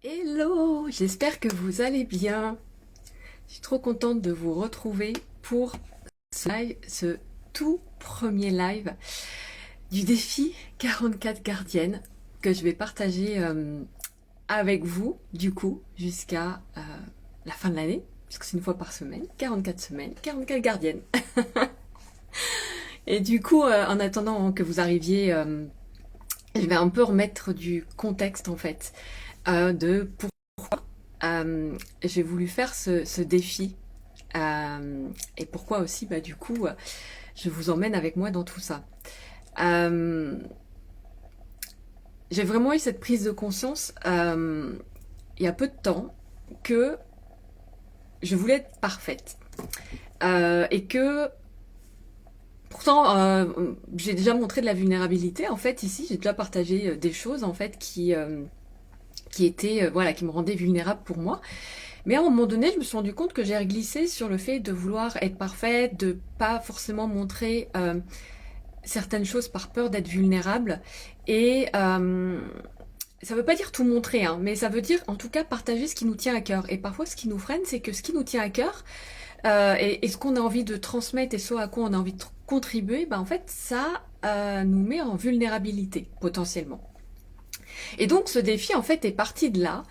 Hello, j'espère que vous allez bien. Je suis trop contente de vous retrouver pour ce live, ce tout premier live du défi 44 gardiennes que je vais partager avec vous, du coup, jusqu'à la fin de l'année, puisque c'est une fois par semaine, 44 semaines, 44 gardiennes. Et du coup, en attendant que vous arriviez, je vais un peu remettre du contexte en fait, de pourquoi j'ai voulu faire ce défi. Et pourquoi aussi, bah, du coup, je vous emmène avec moi dans tout ça. Euh, j'ai vraiment eu cette prise de conscience il y a peu de temps que je voulais être parfaite. Et que pourtant, j'ai déjà montré de la vulnérabilité. En fait, ici, j'ai déjà partagé des choses en fait qui étaient, voilà, qui me rendaient vulnérable pour moi. Mais à un moment donné, je me suis rendu compte que j'ai glissé sur le fait de vouloir être parfaite, de pas forcément montrer certaines choses par peur d'être vulnérable. Et ça veut pas dire tout montrer, hein, mais ça veut dire en tout cas partager ce qui nous tient à cœur. Et parfois, ce qui nous freine, c'est que ce qui nous tient à cœur et ce qu'on a envie de transmettre et ce à quoi on a envie de contribuer, ben en fait, ça nous met en vulnérabilité potentiellement. Et donc, ce défi, en fait, est parti de là.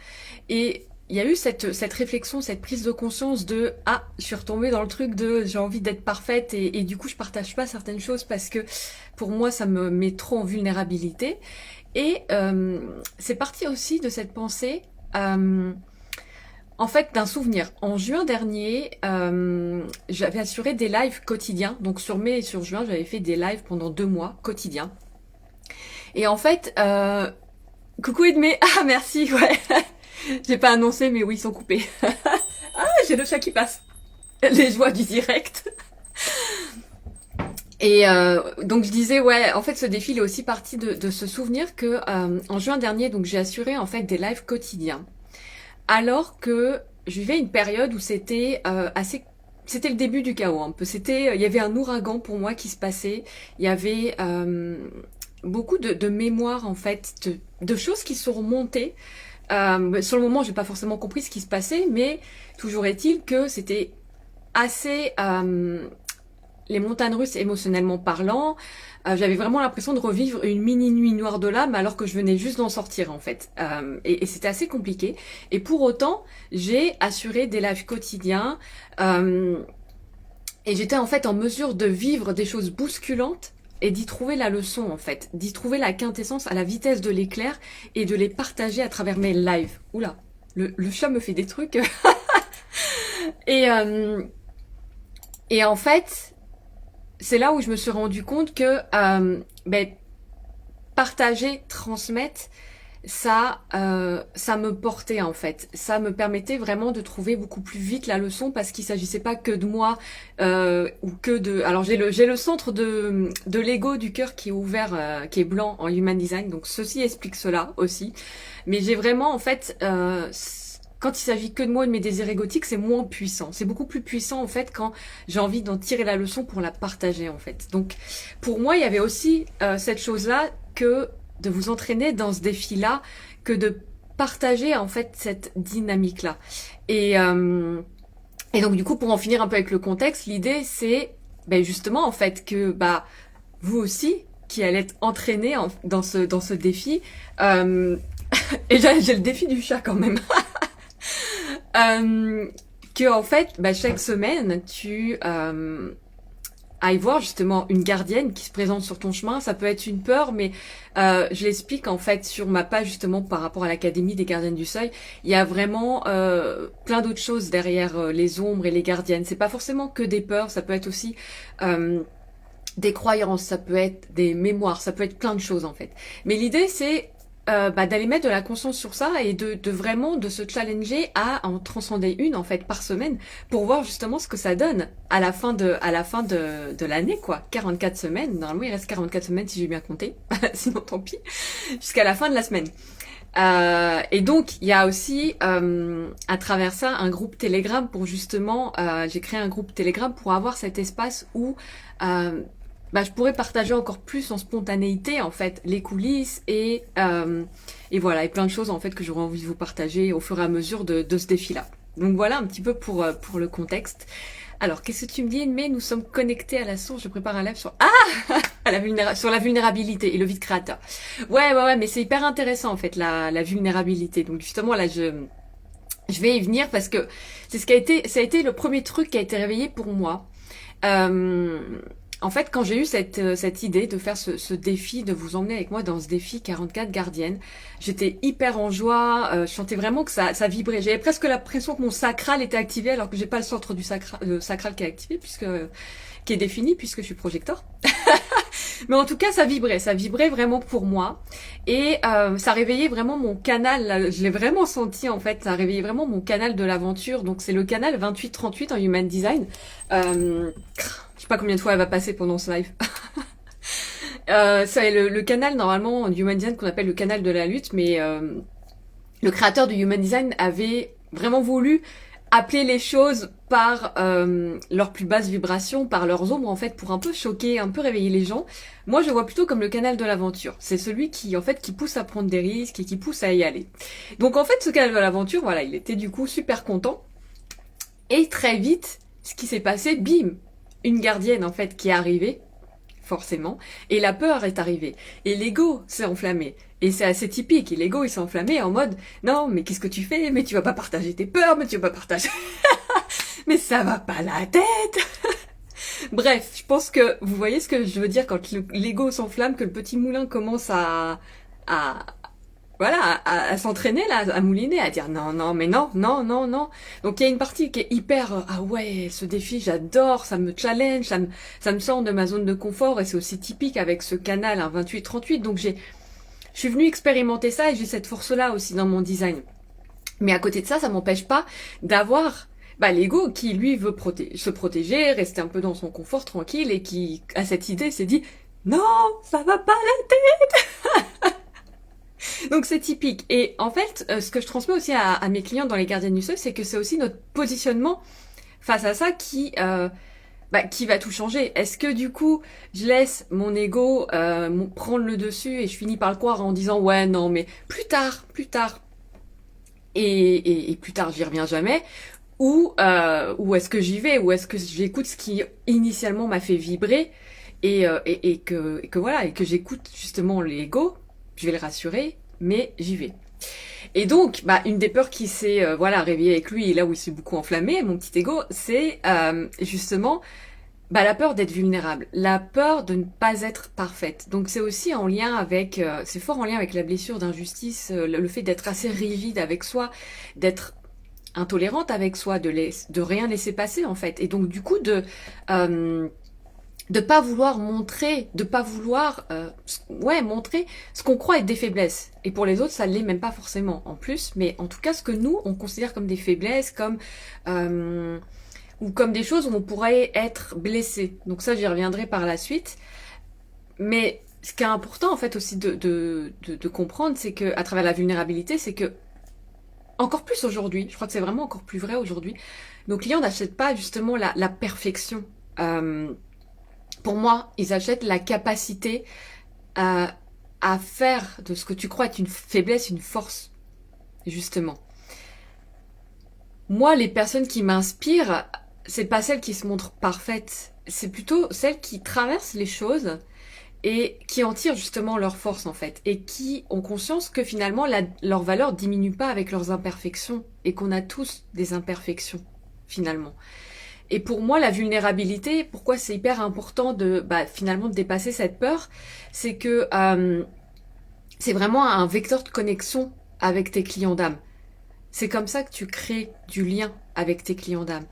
Et il y a eu cette réflexion, cette prise de conscience de ah, je suis retombée dans le truc de j'ai envie d'être parfaite et du coup je partage pas certaines choses parce que pour moi ça me met trop en vulnérabilité. Et c'est parti aussi de cette pensée, en fait, d'un souvenir. En juin dernier, j'avais assuré des lives quotidiens. Donc sur mai et sur juin, j'avais fait des lives pendant 2 mois quotidiens. Et en fait, coucou Edmé, ah merci, ouais. J'ai pas annoncé, mais oui, ils sont coupés. Ah, j'ai le chat qui passe. Les joies du direct. Et donc je disais, ouais, en fait, ce défi il est aussi parti de ce souvenir que en juin dernier, donc j'ai assuré en fait des lives quotidiens, alors que je vivais une période où c'était assez, c'était le début du chaos un peu. C'était, il y avait un ouragan pour moi qui se passait. Il y avait beaucoup de mémoires en fait, de choses qui sont remontées. Sur le moment, j'ai pas forcément compris ce qui se passait, mais toujours est-il que c'était assez les montagnes russes émotionnellement parlant. J'avais vraiment l'impression de revivre une mini nuit noire de l'âme alors que je venais juste d'en sortir en fait. Et c'était assez compliqué. Et pour autant, j'ai assuré des lives quotidiens et j'étais en fait en mesure de vivre des choses bousculantes et d'y trouver la leçon en fait, d'y trouver la quintessence à la vitesse de l'éclair et de les partager à travers mes lives. Oula, le chat me fait des trucs. et, et en fait, c'est là où je me suis rendu compte que ben, partager, transmettre, ça me portait en fait. Ça me permettait vraiment de trouver beaucoup plus vite la leçon parce qu'il s'agissait pas que de moi ou que de. Alors j'ai le centre de l'ego du cœur qui est ouvert, qui est blanc en human design. Donc ceci explique cela aussi. Mais j'ai vraiment en fait quand il s'agit que de moi et de mes désirs égotiques, c'est moins puissant. C'est beaucoup plus puissant en fait quand j'ai envie d'en tirer la leçon pour la partager en fait. Donc pour moi, il y avait aussi cette chose-là que de vous entraîner dans ce défi-là, que de partager en fait cette dynamique-là. Et donc du coup, pour en finir un peu avec le contexte, l'idée c'est ben, justement en fait que bah vous aussi qui allez être entraîné dans ce défi. Euh, et j'ai le défi du chat quand même. Euh, que en fait, bah, chaque semaine, tu ailles voir justement une gardienne qui se présente sur ton chemin. Ça peut être une peur, mais je l'explique en fait sur ma page justement par rapport à l'Académie des gardiennes du seuil. Il y a vraiment plein d'autres choses derrière les ombres et les gardiennes. C'est pas forcément que des peurs, ça peut être aussi des croyances, ça peut être des mémoires, ça peut être plein de choses en fait. Mais l'idée c'est bah, d'aller mettre de la conscience sur ça et de vraiment de se challenger à en transcender une en fait par semaine pour voir justement ce que ça donne à la fin de l'année quoi. 44 semaines, normalement il reste 44 semaines si j'ai bien compté, sinon tant pis, jusqu'à la fin de la semaine. Et donc il y a aussi à travers ça un groupe Telegram pour justement j'ai créé un groupe Telegram pour avoir cet espace où bah, je pourrais partager encore plus en spontanéité en fait les coulisses et voilà et plein de choses en fait que j'aurais envie de vous partager au fur et à mesure de ce défi-là. Donc voilà un petit peu pour le contexte. Alors qu'est-ce que tu me dis? Mais nous sommes connectés à la source. Je prépare un live sur sur la vulnérabilité et le vide créateur. Ouais mais c'est hyper intéressant en fait la vulnérabilité. Donc justement là je vais y venir parce que c'est ça a été le premier truc qui a été réveillé pour moi. Euh, En fait, quand j'ai eu cette idée de faire ce défi, de vous emmener avec moi dans ce défi 44 gardiennes, j'étais hyper en joie, je sentais vraiment que ça vibrait. J'avais presque l'impression que mon sacral était activé alors que j'ai pas le centre du sacral qui est activé, qui est défini puisque je suis projecteur. Mais en tout cas, ça vibrait vraiment pour moi. Et ça réveillait vraiment mon canal, là, je l'ai vraiment senti en fait, ça réveillait vraiment mon canal de l'aventure. Donc c'est le canal 2838 en Human Design. Je sais pas combien de fois elle va passer pendant ce live. C'est le canal normalement du Human Design qu'on appelle le canal de la lutte, mais le créateur du Human Design avait vraiment voulu appeler les choses par leur plus basse vibration, par leurs ombres en fait, pour un peu choquer, un peu réveiller les gens. Moi, je vois plutôt comme le canal de l'aventure. C'est celui qui en fait qui pousse à prendre des risques et qui pousse à y aller. Donc en fait, ce canal de l'aventure, voilà, il était du coup super content. Et très vite, ce qui s'est passé, bim, une gardienne en fait qui est arrivée, forcément, et la peur est arrivée. Et l'ego s'est enflammé. Et c'est assez typique, et l'ego il s'est enflammé en mode non mais qu'est-ce que tu fais? Mais tu vas pas partager tes peurs, mais tu vas pas partager. Mais ça va pas la tête. Bref, je pense que vous voyez ce que je veux dire quand l'ego s'enflamme, que le petit moulin commence à voilà, à s'entraîner là, à mouliner, à dire non, mais non. Donc il y a une partie qui est hyper ah ouais, ce défi j'adore, ça me challenge, ça me sort de ma zone de confort et c'est aussi typique avec ce canal 28-38. Donc je suis venue expérimenter ça et j'ai cette force-là aussi dans mon design. Mais à côté de ça, ça m'empêche pas d'avoir l'ego qui lui veut se protéger, rester un peu dans son confort tranquille et qui a cette idée s'est dit non, ça va pas la tête. Donc c'est typique. Et en fait, ce que je transmets aussi à mes clients dans les gardiennes du seuil, c'est que c'est aussi notre positionnement face à ça qui va tout changer. Est-ce que du coup, je laisse mon ego prendre le dessus et je finis par le croire en disant ouais non mais plus tard, et plus tard j'y reviens jamais, ou est-ce que j'y vais, ou est-ce que j'écoute ce qui initialement m'a fait vibrer et que voilà, et que j'écoute justement l'ego, je vais le rassurer, mais j'y vais. Et donc, une des peurs qui s'est réveillée avec lui et là où il s'est beaucoup enflammé, mon petit ego, c'est justement la peur d'être vulnérable, la peur de ne pas être parfaite. Donc c'est aussi en lien avec, c'est fort en lien avec la blessure d'injustice, le fait d'être assez rigide avec soi, d'être intolérante avec soi, de rien laisser passer en fait. Et donc du coup de pas vouloir montrer, de pas vouloir montrer ce qu'on croit être des faiblesses. Et pour les autres, ça l'est même pas forcément en plus, mais en tout cas ce que nous on considère comme des faiblesses, comme ou comme des choses où on pourrait être blessé. Donc ça, j'y reviendrai par la suite. Mais ce qui est important en fait aussi de comprendre, c'est que à travers la vulnérabilité, c'est que encore plus aujourd'hui, je crois que c'est vraiment encore plus vrai aujourd'hui, nos clients n'achètent pas justement la perfection. Pour moi, ils achètent la capacité à faire de ce que tu crois être une faiblesse, une force, justement. Moi, les personnes qui m'inspirent, c'est pas celles qui se montrent parfaites, c'est plutôt celles qui traversent les choses et qui en tirent justement leur force en fait, et qui ont conscience que finalement leur valeur diminue pas avec leurs imperfections, et qu'on a tous des imperfections finalement. Et pour moi, la vulnérabilité, pourquoi c'est hyper important de finalement de dépasser cette peur, c'est que c'est vraiment un vecteur de connexion avec tes clients d'âme. C'est comme ça que tu crées du lien avec tes clients d'âme.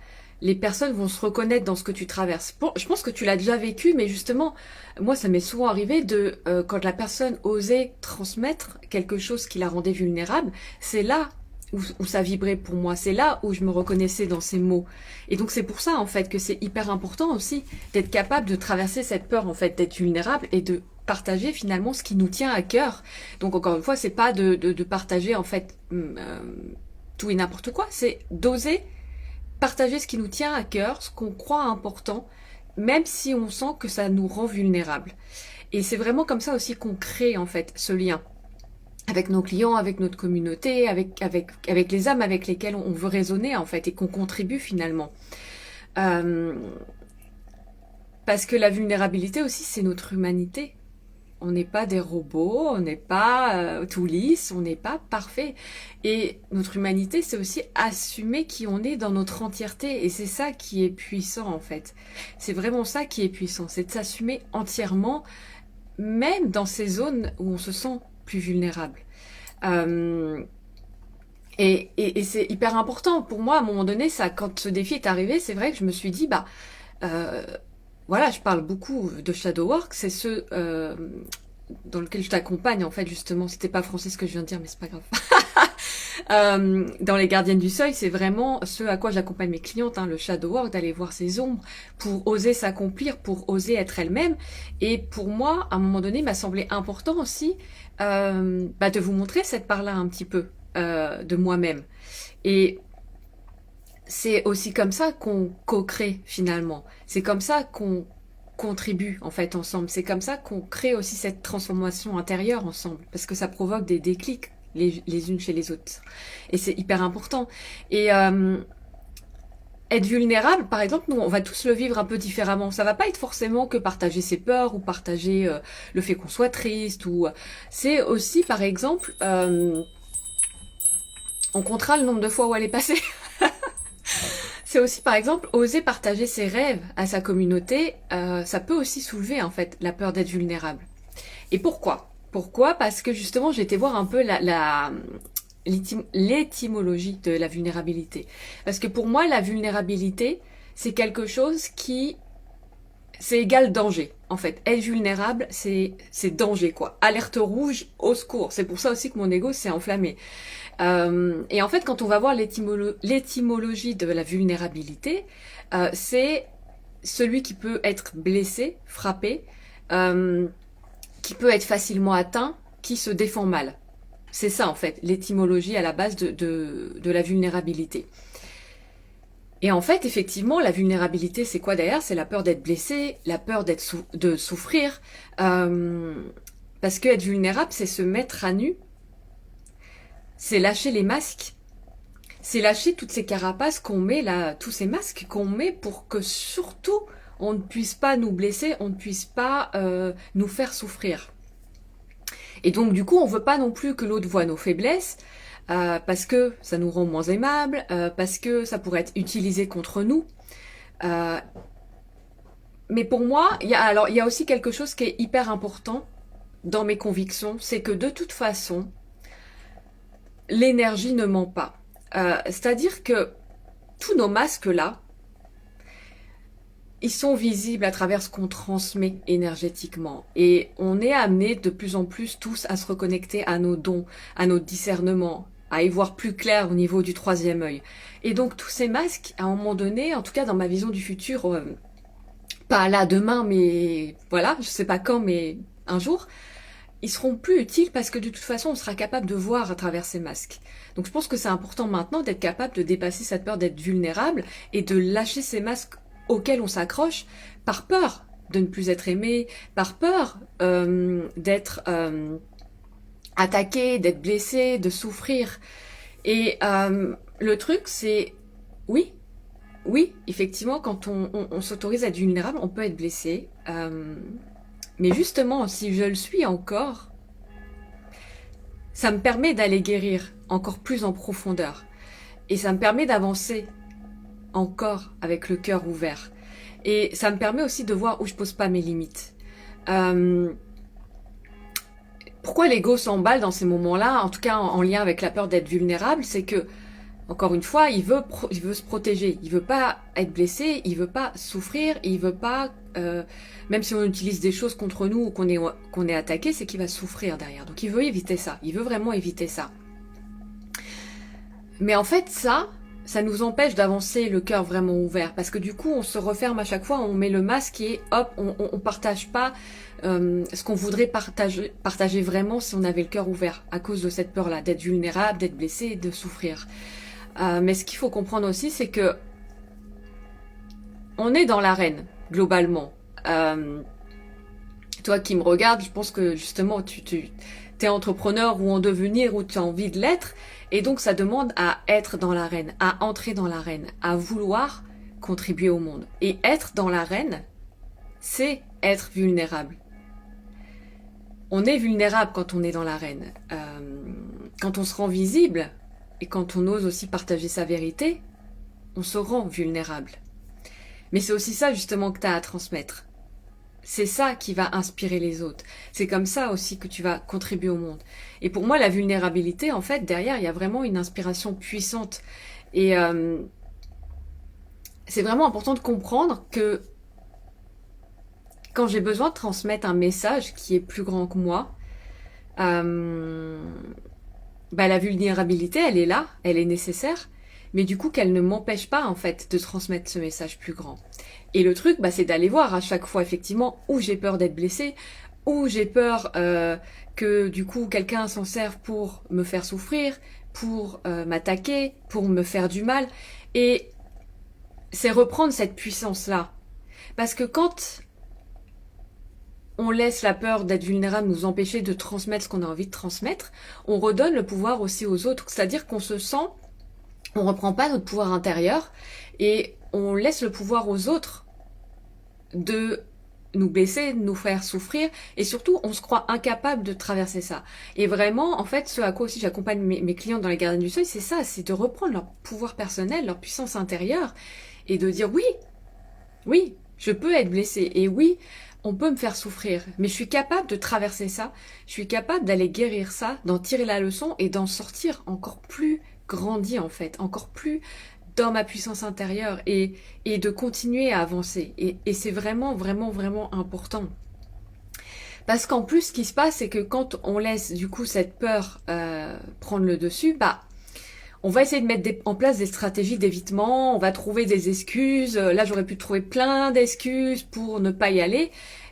Les personnes vont se reconnaître dans ce que tu traverses. Bon, je pense que tu l'as déjà vécu, mais justement, moi, ça m'est souvent arrivé quand la personne osait transmettre quelque chose qui la rendait vulnérable, c'est là où ça vibrait pour moi. C'est là où je me reconnaissais dans ces mots. Et donc, c'est pour ça, en fait, que c'est hyper important aussi d'être capable de traverser cette peur, en fait, d'être vulnérable et de partager finalement ce qui nous tient à cœur. Donc, encore une fois, c'est pas de partager, en fait, tout et n'importe quoi. C'est d'oser partager ce qui nous tient à cœur, ce qu'on croit important, même si on sent que ça nous rend vulnérables. Et c'est vraiment comme ça aussi qu'on crée en fait ce lien avec nos clients, avec notre communauté, avec les âmes avec lesquelles on veut raisonner en fait et qu'on contribue finalement. Euh, parce que la vulnérabilité aussi, c'est notre humanité. On n'est pas des robots, on n'est pas tout lisse, on n'est pas parfait. Et notre humanité, c'est aussi assumer qui on est dans notre entièreté. Et c'est ça qui est puissant en fait. C'est vraiment ça qui est puissant, c'est de s'assumer entièrement, même dans ces zones où on se sent plus vulnérable. Euh, et c'est hyper important pour moi, à un moment donné, ça, quand ce défi est arrivé, c'est vrai que je me suis dit, bah, euh, voilà, je parle beaucoup de shadow work, c'est ce dans lequel je t'accompagne, en fait, justement. C'était pas français ce que je viens de dire, mais c'est pas grave. Dans les gardiennes du seuil, c'est vraiment ce à quoi j'accompagne mes clientes, hein, le shadow work, d'aller voir ses ombres pour oser s'accomplir, pour oser être elle-même. Et pour moi, à un moment donné, il m'a semblé important aussi bah, de vous montrer cette part-là un petit peu de moi-même. Et c'est aussi comme ça qu'on co-crée finalement. C'est comme ça qu'on contribue en fait ensemble. C'est comme ça qu'on crée aussi cette transformation intérieure ensemble, parce que ça provoque des déclics les unes chez les autres. Et c'est hyper important. Et être vulnérable, par exemple, nous, on va tous le vivre un peu différemment. Ça va pas être forcément que partager ses peurs ou partager le fait qu'on soit triste. Ou c'est aussi, par exemple, on comptera le nombre de fois où elle est passée. C'est aussi, par exemple, oser partager ses rêves à sa communauté. Ça peut aussi soulever, en fait, la peur d'être vulnérable. Et pourquoi? Pourquoi? Parce que justement, j'ai été voir un peu l'étymologie de la vulnérabilité. Parce que pour moi, la vulnérabilité, c'est quelque chose qui... C'est égal danger, en fait. Être vulnérable, c'est danger, quoi. Alerte rouge, au secours. C'est pour ça aussi que mon ego s'est enflammé. Et en fait, quand on va voir l'étymologie de la vulnérabilité, c'est celui qui peut être blessé, frappé, qui peut être facilement atteint, qui se défend mal. C'est ça, en fait, l'étymologie à la base de la vulnérabilité. Et en fait, effectivement, la vulnérabilité, c'est quoi derrière? C'est la peur d'être blessé, la peur de souffrir. Parce que être vulnérable, c'est se mettre à nu, c'est lâcher les masques, c'est lâcher toutes ces carapaces qu'on met là, tous ces masques qu'on met pour que surtout on ne puisse pas nous blesser, on ne puisse pas nous faire souffrir. Et donc du coup, on veut pas non plus que l'autre voie nos faiblesses, parce que ça nous rend moins aimables, parce que ça pourrait être utilisé contre nous. Euh, mais pour moi, il y a aussi quelque chose qui est hyper important dans mes convictions, c'est que de toute façon, l'énergie ne ment pas. C'est-à-dire que tous nos masques là, ils sont visibles à travers ce qu'on transmet énergétiquement. Et on est amené de plus en plus tous à se reconnecter à nos dons, à notre discernement, à y voir plus clair au niveau du troisième œil. Et donc tous ces masques, à un moment donné, en tout cas dans ma vision du futur, pas là demain, mais voilà, je sais pas quand, mais un jour, ils seront plus utiles parce que de toute façon, on sera capable de voir à travers ces masques. Donc je pense que c'est important maintenant d'être capable de dépasser cette peur d'être vulnérable et de lâcher ces masques auxquels on s'accroche par peur de ne plus être aimé, par peur d'être attaqué, d'être blessé, de souffrir. Et le truc, c'est oui, oui, effectivement, quand on s'autorise à être vulnérable, on peut être blessé. Mais justement, si je le suis encore, ça me permet d'aller guérir encore plus en profondeur. Et ça me permet d'avancer encore avec le cœur ouvert. Et ça me permet aussi de voir où je pose pas mes limites. Pourquoi l'ego s'emballe dans ces moments-là, en tout cas en lien avec la peur d'être vulnérable, c'est que, encore une fois, il veut se protéger. Il veut pas être blessé, il veut pas souffrir, il veut pas, même si on utilise des choses contre nous ou qu'on est attaqué, c'est qu'il va souffrir derrière. Donc il veut éviter ça. Il veut vraiment éviter ça. Mais en fait, ça nous empêche d'avancer le cœur vraiment ouvert, parce que du coup on se referme à chaque fois, on met le masque et hop, on partage pas ce qu'on voudrait partager vraiment si on avait le cœur ouvert, à cause de cette peur-là, d'être vulnérable, d'être blessé, de souffrir. Mais ce qu'il faut comprendre aussi, c'est que on est dans l'arène, globalement. Euh, Toi qui me regardes, je pense que justement tu es entrepreneur ou en devenir ou tu as envie de l'être. Et donc ça demande à être dans l'arène, à entrer dans l'arène, à vouloir contribuer au monde. Et être dans l'arène, c'est être vulnérable. On est vulnérable quand on est dans l'arène. Quand on se rend visible et quand on ose aussi partager sa vérité, on se rend vulnérable. Mais c'est aussi ça justement que tu as à transmettre. C'est ça qui va inspirer les autres. C'est comme ça aussi que tu vas contribuer au monde. Et pour moi, la vulnérabilité, en fait, derrière, il y a vraiment une inspiration puissante. Et c'est vraiment important de comprendre que quand j'ai besoin de transmettre un message qui est plus grand que moi, euh, bah, la vulnérabilité, elle est là, elle est nécessaire, mais du coup qu'elle ne m'empêche pas en fait de transmettre ce message plus grand. Et le truc, bah, c'est d'aller voir à chaque fois effectivement où j'ai peur d'être blessée, où j'ai peur que du coup quelqu'un s'en serve pour me faire souffrir, pour m'attaquer, pour me faire du mal. Et c'est reprendre cette puissance-là. Parce que quand on laisse la peur d'être vulnérable nous empêcher de transmettre ce qu'on a envie de transmettre, on redonne le pouvoir aussi aux autres. C'est-à-dire qu'on se sent, on reprend pas notre pouvoir intérieur et on laisse le pouvoir aux autres de nous blesser, de nous faire souffrir et surtout on se croit incapable de traverser ça. Et vraiment, en fait, ce à quoi aussi j'accompagne mes clients dans les gardiens du seuil, c'est ça, c'est de reprendre leur pouvoir personnel, leur puissance intérieure et de dire oui, oui, je peux être blessée et oui, on peut me faire souffrir, mais je suis capable de traverser ça, je suis capable d'aller guérir ça, d'en tirer la leçon et d'en sortir encore plus grandi en fait, encore plus dans ma puissance intérieure et de continuer à avancer. Et c'est vraiment, vraiment, vraiment important. Parce qu'en plus, ce qui se passe, c'est que quand on laisse du coup cette peur prendre le dessus, bah on va essayer de mettre en place des stratégies d'évitement, on va trouver des excuses. Là, j'aurais pu trouver plein d'excuses pour ne pas y aller.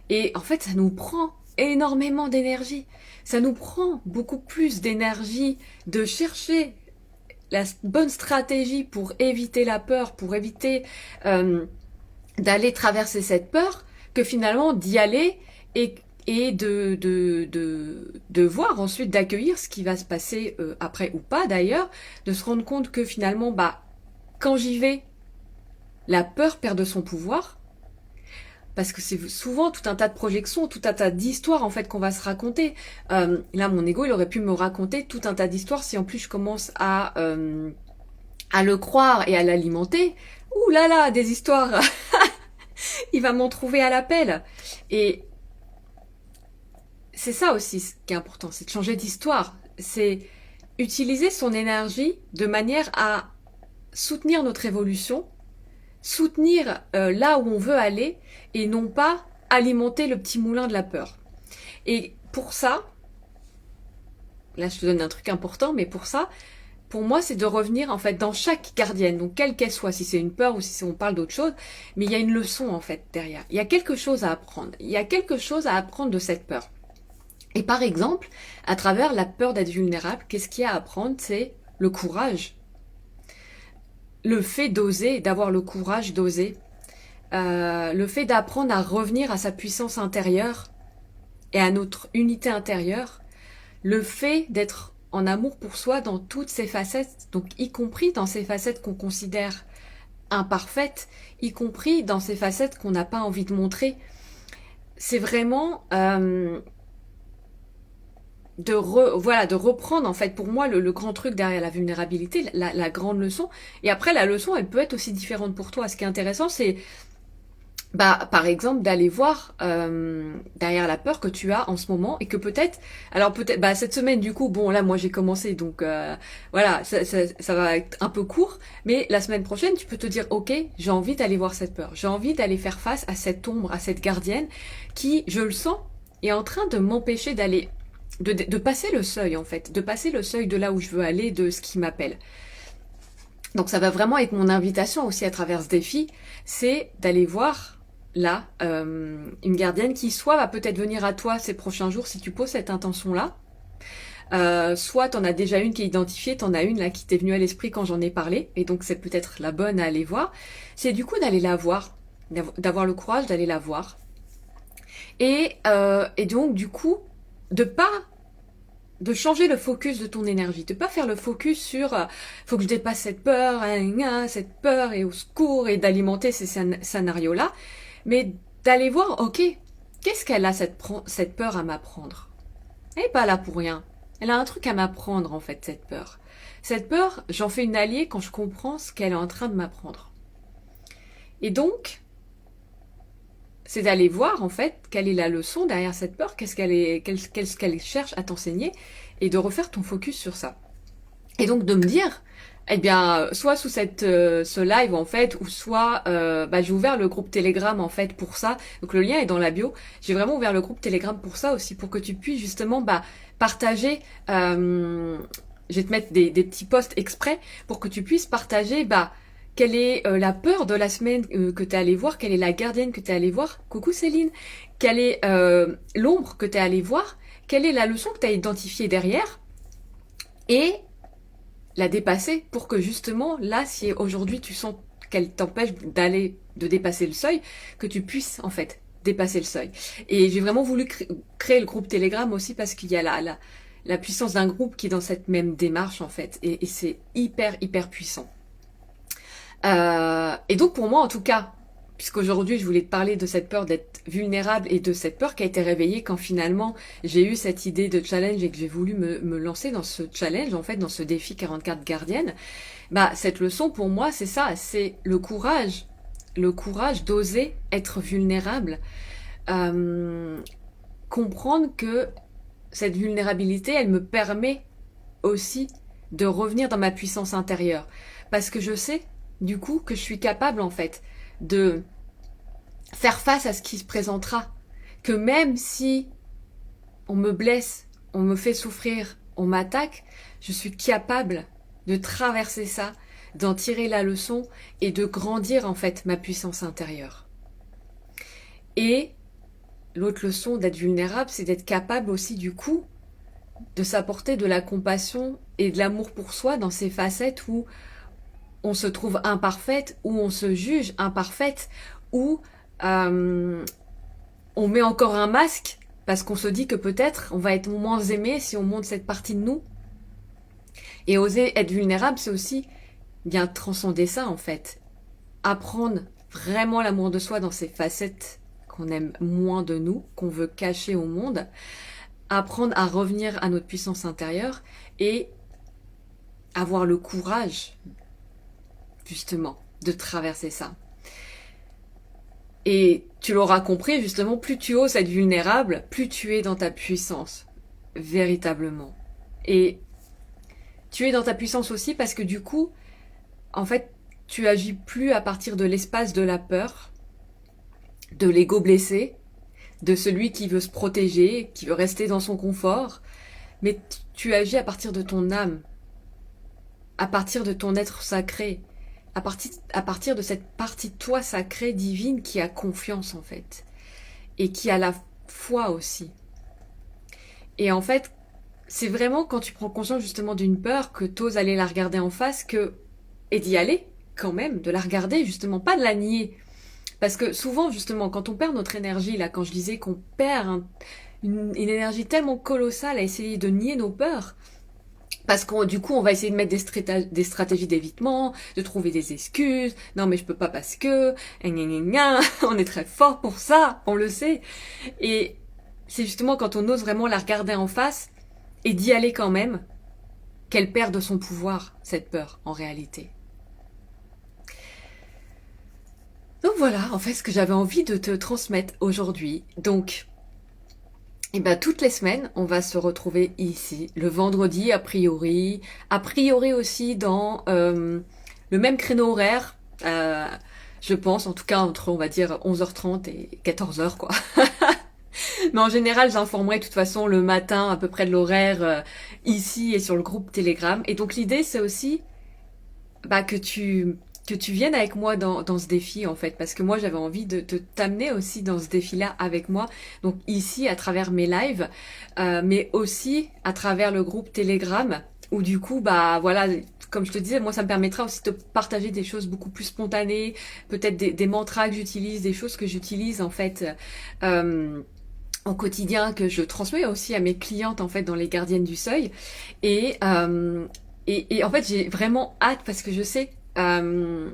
Et en fait, ça nous prend énormément d'énergie. Ça nous prend beaucoup plus d'énergie de chercher la bonne stratégie pour éviter la peur, pour éviter d'aller traverser cette peur, que finalement d'y aller et de voir ensuite, d'accueillir ce qui va se passer après ou pas d'ailleurs, de se rendre compte que finalement, bah, quand j'y vais, la peur perd de son pouvoir, parce que c'est souvent tout un tas de projections, tout un tas d'histoires en fait qu'on va se raconter. Là, mon ego, il aurait pu me raconter tout un tas d'histoires si en plus je commence à le croire et à l'alimenter. Ouh là là, des histoires il va m'en trouver à l'appel. Et c'est ça aussi ce qui est important, c'est de changer d'histoire. C'est utiliser son énergie de manière à soutenir notre évolution, soutenir là où on veut aller et non pas alimenter le petit moulin de la peur. Et pour ça, là je te donne un truc important, mais pour ça, pour moi, c'est de revenir en fait dans chaque gardienne, donc quelle qu'elle soit, si c'est une peur ou si on parle d'autre chose, mais il y a une leçon en fait derrière. Il y a quelque chose à apprendre. Il y a quelque chose à apprendre de cette peur. Et par exemple, à travers la peur d'être vulnérable, qu'est-ce qu'il y a à apprendre? C'est le courage. Le fait d'oser, d'avoir le courage d'oser. Le fait d'apprendre à revenir à sa puissance intérieure et à notre unité intérieure. Le fait d'être en amour pour soi dans toutes ses facettes, donc y compris dans ces facettes qu'on considère imparfaites, y compris dans ces facettes qu'on n'a pas envie de montrer. C'est vraiment de reprendre en fait pour moi le grand truc derrière la vulnérabilité, la grande leçon. Et après la leçon, elle peut être aussi différente pour toi. Ce qui est intéressant, c'est par exemple d'aller voir derrière la peur que tu as en ce moment et que peut-être cette semaine du coup bon là moi j'ai commencé donc voilà ça va être un peu court, mais la semaine prochaine tu peux te dire ok, j'ai envie d'aller voir cette peur, j'ai envie d'aller faire face à cette ombre, à cette gardienne qui, je le sens, est en train de m'empêcher d'aller de passer le seuil en fait, de passer le seuil de là où je veux aller, de ce qui m'appelle. Donc ça va vraiment être mon invitation aussi à travers ce défi, c'est d'aller voir là, une gardienne qui soit va peut-être venir à toi ces prochains jours si tu poses cette intention-là, soit t'en as déjà une qui est identifiée, t'en as une là qui t'est venue à l'esprit quand j'en ai parlé, et donc c'est peut-être la bonne à aller voir, c'est du coup d'aller la voir d'avoir le courage d'aller la voir. Et donc, du coup, de changer le focus de ton énergie, de pas faire le focus sur faut que je dépasse cette peur et au secours et d'alimenter ces scénarios-là, mais d'aller voir, ok, qu'est-ce qu'elle a cette peur à m'apprendre? Elle est pas là pour rien. Elle a un truc à m'apprendre en fait, cette peur. Cette peur, j'en fais une alliée quand je comprends ce qu'elle est en train de m'apprendre. Et donc, c'est d'aller voir en fait quelle est la leçon derrière cette peur, qu'est-ce qu'elle cherche à t'enseigner, et de refaire ton focus sur ça. Et donc de me dire, eh bien, soit sous ce live en fait, ou soit j'ai ouvert le groupe Telegram en fait pour ça. Donc le lien est dans la bio. J'ai vraiment ouvert le groupe Telegram pour ça aussi, pour que tu puisses justement partager. Je vais te mettre des petits posts exprès pour que tu puisses partager quelle est la peur de la semaine que tu es allé voir, quelle est la gardienne que tu es allé voir, coucou Céline, quelle est l'ombre que tu es allé voir, quelle est la leçon que tu as identifiée derrière, et la dépasser pour que justement, là, si aujourd'hui tu sens qu'elle t'empêche de dépasser le seuil, que tu puisses en fait dépasser le seuil. Et j'ai vraiment voulu créer le groupe Telegram aussi parce qu'il y a la puissance d'un groupe qui est dans cette même démarche en fait, et c'est hyper puissant. Et donc pour moi en tout cas, puisqu'aujourd'hui je voulais te parler de cette peur d'être vulnérable et de cette peur qui a été réveillée quand finalement j'ai eu cette idée de challenge et que j'ai voulu me lancer dans ce challenge, en fait dans ce défi 44 gardiennes, cette leçon pour moi c'est ça, c'est le courage d'oser être vulnérable, comprendre que cette vulnérabilité elle me permet aussi de revenir dans ma puissance intérieure, parce que je sais du coup que je suis capable en fait de faire face à ce qui se présentera, que même si on me blesse, on me fait souffrir, on m'attaque, je suis capable de traverser ça, d'en tirer la leçon et de grandir en fait ma puissance intérieure. Et l'autre leçon d'être vulnérable, c'est d'être capable aussi du coup de s'apporter de la compassion et de l'amour pour soi dans ces facettes où on se trouve imparfaite, où on se juge imparfaite, où on met encore un masque parce qu'on se dit que peut-être on va être moins aimé si on montre cette partie de nous. Et oser être vulnérable, c'est aussi bien transcender ça en fait. Apprendre vraiment l'amour de soi dans ces facettes qu'on aime moins de nous, qu'on veut cacher au monde. Apprendre à revenir à notre puissance intérieure et avoir le courage justement de traverser ça. Et tu l'auras compris, justement, plus tu oses être vulnérable, plus tu es dans ta puissance, véritablement. Et tu es dans ta puissance aussi parce que du coup, en fait, tu agis plus à partir de l'espace de la peur, de l'ego blessé, de celui qui veut se protéger, qui veut rester dans son confort, mais tu agis à partir de ton âme, à partir de ton être sacré, à partir de cette partie de toi sacrée, divine, qui a confiance en fait, et qui a la foi aussi. Et en fait, c'est vraiment quand tu prends conscience justement d'une peur, que t'oses aller la regarder en face, et d'y aller quand même, de la regarder justement, pas de la nier. Parce que souvent justement, quand on perd notre énergie, là, quand je disais qu'on perd une énergie tellement colossale à essayer de nier nos peurs, parce qu'on du coup on va essayer de mettre des stratégies d'évitement, de trouver des excuses, non mais je peux pas parce que, on est très fort pour ça, on le sait. Et c'est justement quand on ose vraiment la regarder en face et d'y aller quand même, qu'elle perd de son pouvoir, cette peur, en réalité. Donc voilà, en fait, ce que j'avais envie de te transmettre aujourd'hui. Donc, toutes les semaines, on va se retrouver ici, le vendredi a priori aussi dans le même créneau horaire, je pense, en tout cas entre, on va dire, 11h30 et 14h, quoi. Mais en général, j'informerai de toute façon le matin à peu près de l'horaire ici et sur le groupe Telegram. Et donc l'idée, c'est aussi que tu viennes avec moi dans ce défi en fait, parce que moi j'avais envie de t'amener aussi dans ce défi-là avec moi, donc ici à travers mes lives, mais aussi à travers le groupe Telegram, où du coup voilà, comme je te disais, moi ça me permettra aussi de partager des choses beaucoup plus spontanées, peut-être des mantras que j'utilise, des choses que j'utilise en fait au quotidien, que je transmets aussi à mes clientes en fait dans les gardiennes du seuil. Et, et en fait j'ai vraiment hâte parce que je sais que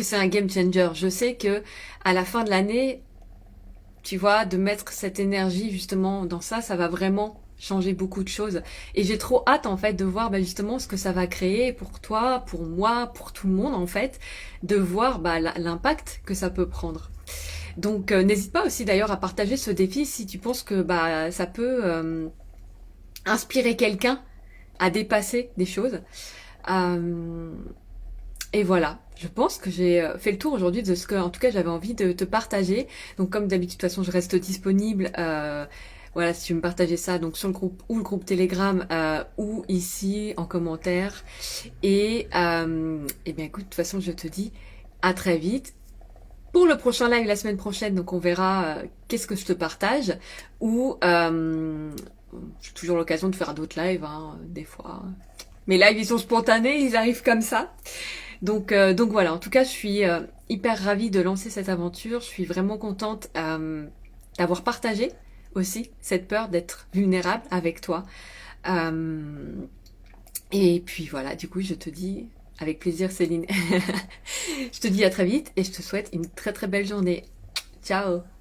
c'est un game changer. Je sais que à la fin de l'année, tu vois, de mettre cette énergie justement dans ça, ça va vraiment changer beaucoup de choses. Et j'ai trop hâte en fait de voir bah, justement ce que ça va créer pour toi, pour moi, pour tout le monde en fait, de voir bah, l'impact que ça peut prendre. Donc n'hésite pas aussi d'ailleurs à partager ce défi si tu penses que bah, ça peut inspirer quelqu'un à dépasser des choses. Euh, et voilà, je pense que j'ai fait le tour aujourd'hui de ce que, en tout cas, j'avais envie de te partager. Donc, comme d'habitude, de toute façon, je reste disponible. Voilà, si tu veux me partager ça, donc sur le groupe ou le groupe Telegram ou ici en commentaire. Et bien, écoute, de toute façon, je te dis à très vite. Pour le prochain live la semaine prochaine, donc on verra qu'est-ce que je te partage. Ou j'ai toujours l'occasion de faire d'autres lives, hein, des fois. Mes lives, ils sont spontanés, ils arrivent comme ça. Donc voilà, en tout cas, je suis hyper ravie de lancer cette aventure. Je suis vraiment contente d'avoir partagé aussi cette peur d'être vulnérable avec toi. Euh, et puis voilà, du coup, je te dis avec plaisir, Céline. Je te dis à très vite et je te souhaite une très très belle journée. Ciao!